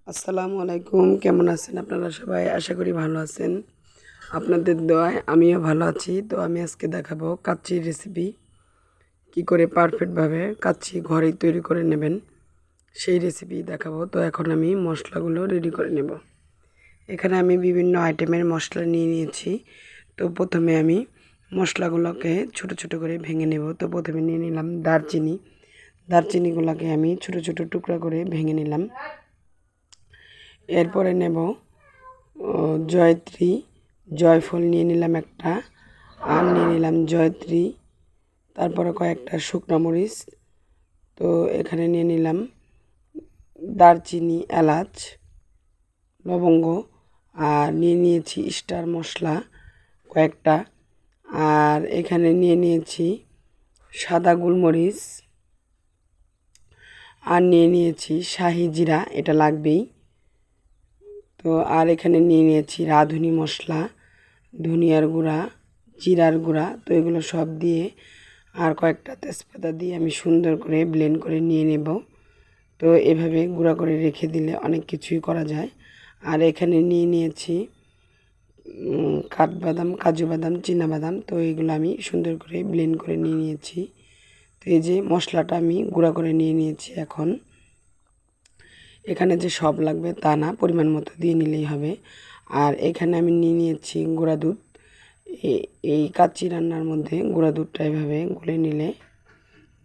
আসসালামু আলাইকুম, কেমন আছেন আপনারা সবাই? আশা করি ভালো আছেন। আপনাদের দোয়ায় আমিও ভালো আছি। তো আমি আজকে দেখাবো কাচ্চির রেসিপি, কি করে পারফেক্টভাবে কাচ্চি ঘরেই তৈরি করে নেবেন সেই রেসিপি দেখাবো। তো এখন আমি মশলাগুলো রেডি করে নেব। এখানে আমি বিভিন্ন আইটেমের মশলা নিয়ে নিয়েছি। তো প্রথমে আমি মশলাগুলোকে ছোট ছোট করে ভেঙে নেব। তো প্রথমে নিয়ে নিলাম দারচিনিগুলোকে আমি ছোট ছোট টুকরা করে ভেঙে নিলাম। এরপরে নেব জয়ত্রী, জয়ফল নিয়ে নিলাম একটা, আর নিয়ে নিলাম জয়ত্রী, তারপরে কয়েকটা শুকনো মরিচ। তো এখানে নিয়ে নিলাম দারচিনি, এলাচ, লবঙ্গ, আর নিয়ে নিয়েছি স্টার মশলা কয়েকটা, আর এখানে নিয়ে নিয়েছি সাদা গোলমরিচ, আর নিয়ে নিয়েছি শাহি জিরা, এটা লাগবেই। তো আর এখানে নিয়ে নিয়েছি রাঁধুনি মশলা, ধনিয়ার গুঁড়া, জিরার গুঁড়া। তো এগুলো সব দিয়ে আর কয়েকটা তেজপাতা দিয়ে আমি সুন্দর করে ব্লেন্ড করে নিয়ে নেব। তো এভাবে গুঁড়া করে রেখে দিলে অনেক কিছুই করা যায়। আর এখানে নিয়ে নিয়েছি কাঠবাদাম, কাজু বাদাম, বাদাম। তো এগুলো আমি সুন্দর করে ব্লেন্ড করে নিয়ে নিয়েছি। তো এই যে মশলাটা আমি গুঁড়া করে নিয়ে নিয়েছি। এখন এখানে যে সব লাগবে তা না, পরিমাণ মতো দিয়ে নিলেই হবে। আর এখানে আমি নিয়ে নিয়েছি গুঁড়া দুধ। এই কাচ্চি রান্নার মধ্যে গুঁড়া দুধটা এভাবে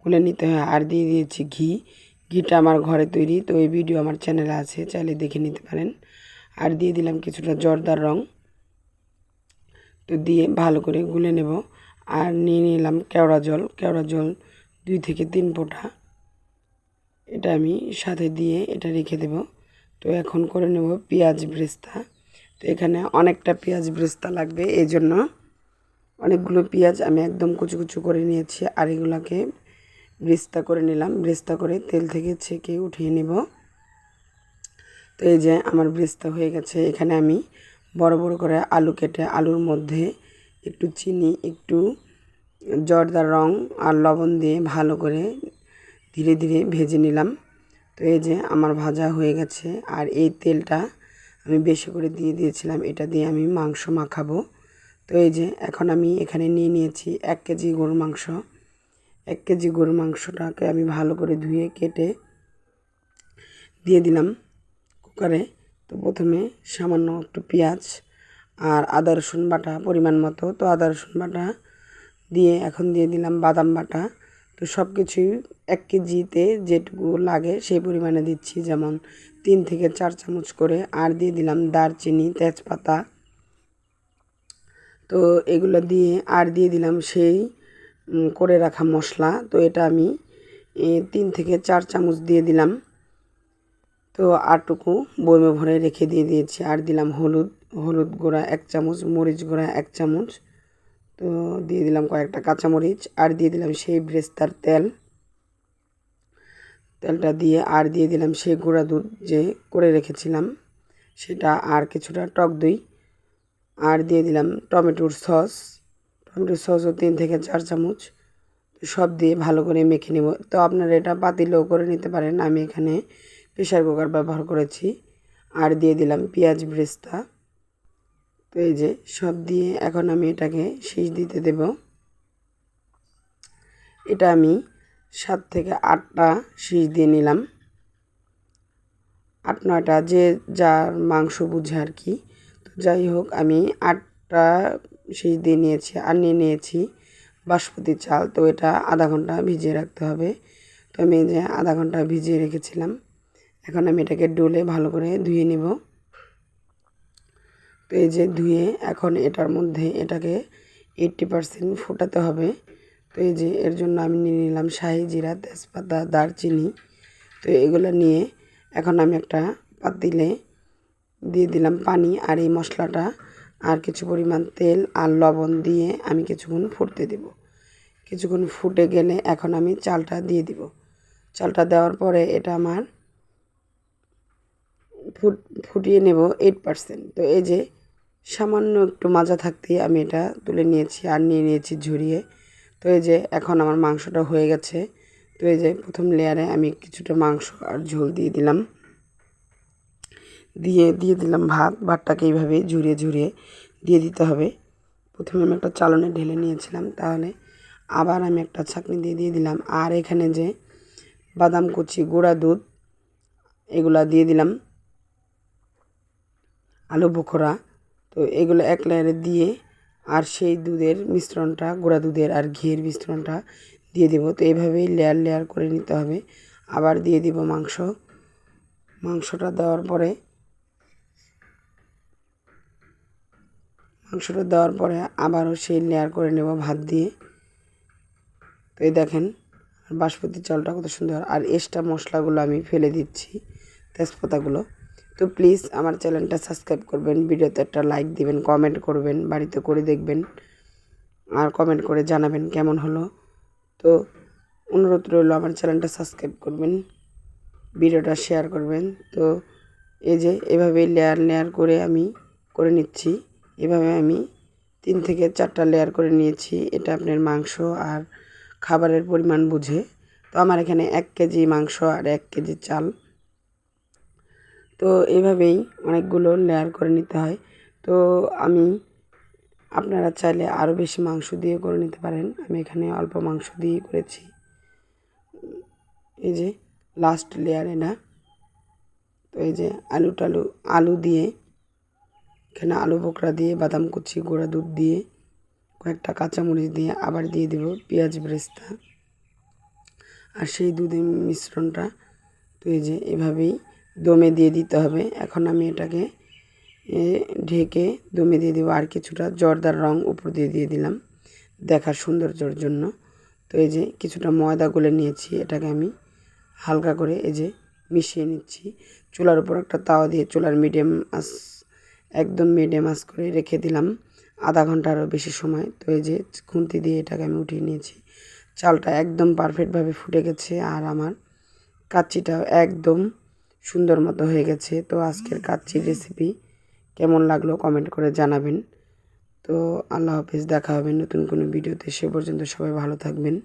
গুলে নিতে হয়। আর দিয়ে দিয়েছি ঘিটা আমার ঘরে তৈরি, তো এই ভিডিও আমার চ্যানেলে আছে, চাইলে দেখে নিতে পারেন। আর দিয়ে দিলাম কিছুটা জর্দার রং। তো দিয়ে ভালো করে গুলে নেব। আর নিয়ে নিলাম কেওড়া জল 2 থেকে 3 ফোঁটা, এটা আমি সাথে দিয়ে এটা রেখে দেব। তো এখন করে নেব পেঁয়াজ ব্রেস্তা। তো এখানে অনেকটা পেঁয়াজ ব্রেস্তা লাগবে, এই জন্য অনেকগুলো পেঁয়াজ আমি একদম কুচু কুচু করে নিয়েছি। আর এগুলোকে ব্রেস্তা করে নিলাম, ব্রেস্তা করে তেল থেকে ছেঁকে উঠিয়ে নেব। তো এই যে আমার ব্রেস্তা হয়ে গেছে। এখানে আমি বড় বড় করে আলু কেটে আলুর মধ্যে একটু চিনি, একটু জর্দার রং আর লবণ দিয়ে ভালো করে ধীরে ধীরে ভেজে নিলাম। তো এই যে আমার ভাজা হয়ে গেছে। আর এই তেলটা আমি বেশি করে দিয়ে দিয়েছিলাম, এটা দিয়ে আমি মাংস মাখাবো। তো এই যে এখন আমি এখানে নিয়ে নিয়েছি 1 কেজি গরুর মাংস। 1 কেজি গরুর মাংসটাকে আমি ভালো করে ধুয়ে কেটে দিয়ে দিলাম কুকারে। তো প্রথমে সামান্য একটু পেঁয়াজ আর আদা রসুন বাটা পরিমাণ মতো, তো আদা রসুন বাটা দিয়ে এখন দিয়ে দিলাম বাদাম বাটা। তো সব কিছুই 1 কেজিতে যেটুকু লাগে সেই পরিমাণে দিচ্ছি, যেমন 3 থেকে 4 চামচ করে। আর দিয়ে দিলাম দারচিনি, তেজপাতা। তো এগুলো দিয়ে আর দিয়ে দিলাম সেই করে রাখা মশলা। তো এটা আমি 3 থেকে 4 চামচ দিয়ে দিলাম। তো আরটুকু বয়মে ভরে রেখে দিয়েছি। আর দিলাম হলুদ গুঁড়া 1 চামচ, মরিচ গুঁড়া 1 চামচ। তো দিয়ে দিলাম কয়েকটা কাঁচামরিচ। আর দিয়ে দিলাম সেই ব্রেস্তার তেলটা দিয়ে আর দিয়ে দিলাম সেই গুঁড়া দুধ যে করে রেখেছিলাম সেটা, আর কিছুটা টক দই। আর দিয়ে দিলাম টমেটোর সসও 3 থেকে 4 চামচ। সব দিয়ে ভালো করে মেখে নেব। তো আপনারা এটা পাতিলেও করে নিতে পারেন, আমি এখানে প্রেসার কুকার ব্যবহার করেছি। আর দিয়ে দিলাম পেঁয়াজ ব্রেস্তা। তো এই যে সব দিয়ে এখন আমি এটাকে শীষ দিতে দেব। এটা আমি 7 থেকে 8টা শীষ দিয়ে নিলাম, 8-9টা যে যার মাংস বুঝে আর কি। তো যাই হোক, আমি 8টা শীষ দিয়ে নিয়েছি। আর নিয়ে নিয়েছি বাসমতি চাল। তো এটা আধা ঘন্টা ভিজিয়ে রাখতে হবে। তো আমি এই যে আধা ঘন্টা ভিজিয়ে রেখেছিলাম। এখন আমি এটাকে ডলে ভালো করে ধুয়ে নেব। তো এই যে ধুয়ে এখন এটার মধ্যে এটাকে 80% ফোটাতে হবে। তো এই যে এর জন্য আমি নিয়ে নিলাম শাহি জিরা, তেজপাতা, দারচিনি। তো এগুলো নিয়ে এখন আমি একটা পাতিলে দিয়ে দিলাম পানি আর এই মশলাটা আর কিছু পরিমাণ তেল আর লবণ দিয়ে আমি কিছুক্ষণ ফুটতে দেব। কিছুক্ষণ ফুটে গেলে এখন আমি চালটা দিয়ে দিব। চালটা দেওয়ার পরে এটা আমার ফুটিয়ে নেব 8%। তো এই যে সামান্য একটু মাজা থাকতেই আমি এটা তুলে নিয়েছি আর নিয়ে নিয়েছি ঝরিয়ে। তো এই যে এখন আমার মাংসটা হয়ে গেছে। তো এই যে প্রথম লেয়ারে আমি কিছুটা মাংস আর ঝোল দিয়ে দিলাম। দিয়ে দিলাম ভাতটাকে এইভাবে ঝুরিয়ে ঝুরিয়ে দিয়ে দিতে হবে। প্রথমে আমি একটা চালনে ঢেলে নিয়েছিলাম, তাহলে আবার আমি একটা ছাঁকনি দিয়ে দিলাম। আর এখানে যে বাদাম কুচি, গুঁড়া দুধ, এগুলা দিয়ে দিলাম, আলু বোখরা, তো এগুলো এক লেয়ারে দিয়ে আর সেই দুধের মিশ্রণটা, গুঁড়া দুধের আর ঘিয়ের মিশ্রণটা দিয়ে দেবো। তো এইভাবেই লেয়ার লেয়ার করে নিতে হবে। আবার দিয়ে দিব মাংসটা দেওয়ার পরে আবারও সেই লেয়ার করে নেব ভাত দিয়ে। তো এই দেখেন বাসমতি চালটা কত সুন্দর। আর এক্সট্রা মশলাগুলো আমি ফেলে দিচ্ছি, তেজপাতাগুলো। তো প্লিজ আমার চ্যানেলটা সাবস্ক্রাইব করবেন, ভিডিওতে একটা লাইক দিবেন, কমেন্ট করবেন, বাড়িতে করে দেখবেন আর কমেন্ট করে জানাবেন কেমন হলো। তো অনুরোধ রইল আমার চ্যানেলটা সাবস্ক্রাইব করবেন, ভিডিওটা শেয়ার করবেন। তো এই যে এভাবে লেয়ার লেয়ার করে আমি করে নিচ্ছি। এভাবে আমি 3 থেকে 4টা লেয়ার করে নিয়েছি। এটা আপনার মাংস আর খাবারের পরিমাণ বুঝে। তো আমার এখানে 1 কেজি মাংস আর 1 কেজি চাল। তো এইভাবেই অনেকগুলো লেয়ার করে নিতে হয়। তো আপনারা চাইলে আরও বেশি মাংস দিয়ে করে নিতে পারেন, আমি এখানে অল্প মাংস দিয়ে করেছি। এই যে লাস্ট লেয়ার এটা। তো এই যে আলু দিয়ে, এখানে আলু বোখরা দিয়ে, বাদাম কুচি, গুঁড়া দুধ দিয়ে, কয়েকটা কাঁচামরিচ দিয়ে আবার দিয়ে দেব পেঁয়াজ বেরেস্তা আর সেই দুধের মিশ্রণটা। তো এই যে এভাবেই দমে দিয়ে দিতে হবে। এখন আমি এটাকে ঢেকে দমে দিয়ে দেবো। আর কিছুটা জর্দার রং উপর দিয়ে দিলাম দেখার সৌন্দর্যের জন্য। তো এই যে কিছুটা ময়দা গুলে নিয়েছি, এটাকে আমি হালকা করে এই যে মিশিয়ে নিচ্ছি। চুলার উপর একটা তাওয়া দিয়ে চুলার একদম মিডিয়াম আঁচ করে রেখে দিলাম আধা ঘন্টারও বেশি সময়। তো এই যে খুন্তি দিয়ে এটাকে আমি উঠিয়ে নিয়েছি। চালটা একদম পারফেক্টভাবে ফুটে গেছে আর আমার কাচ্চিটাও একদম সুন্দর মতো হয়ে গেছে। তো আজকের কাচ্চির রেসিপি কেমন লাগলো কমেন্ট করে জানাবেন। তো আল্লাহ হাফেজ, দেখা হবে নতুন কোনো ভিডিওতে। সে পর্যন্ত সবাই ভালো থাকবেন।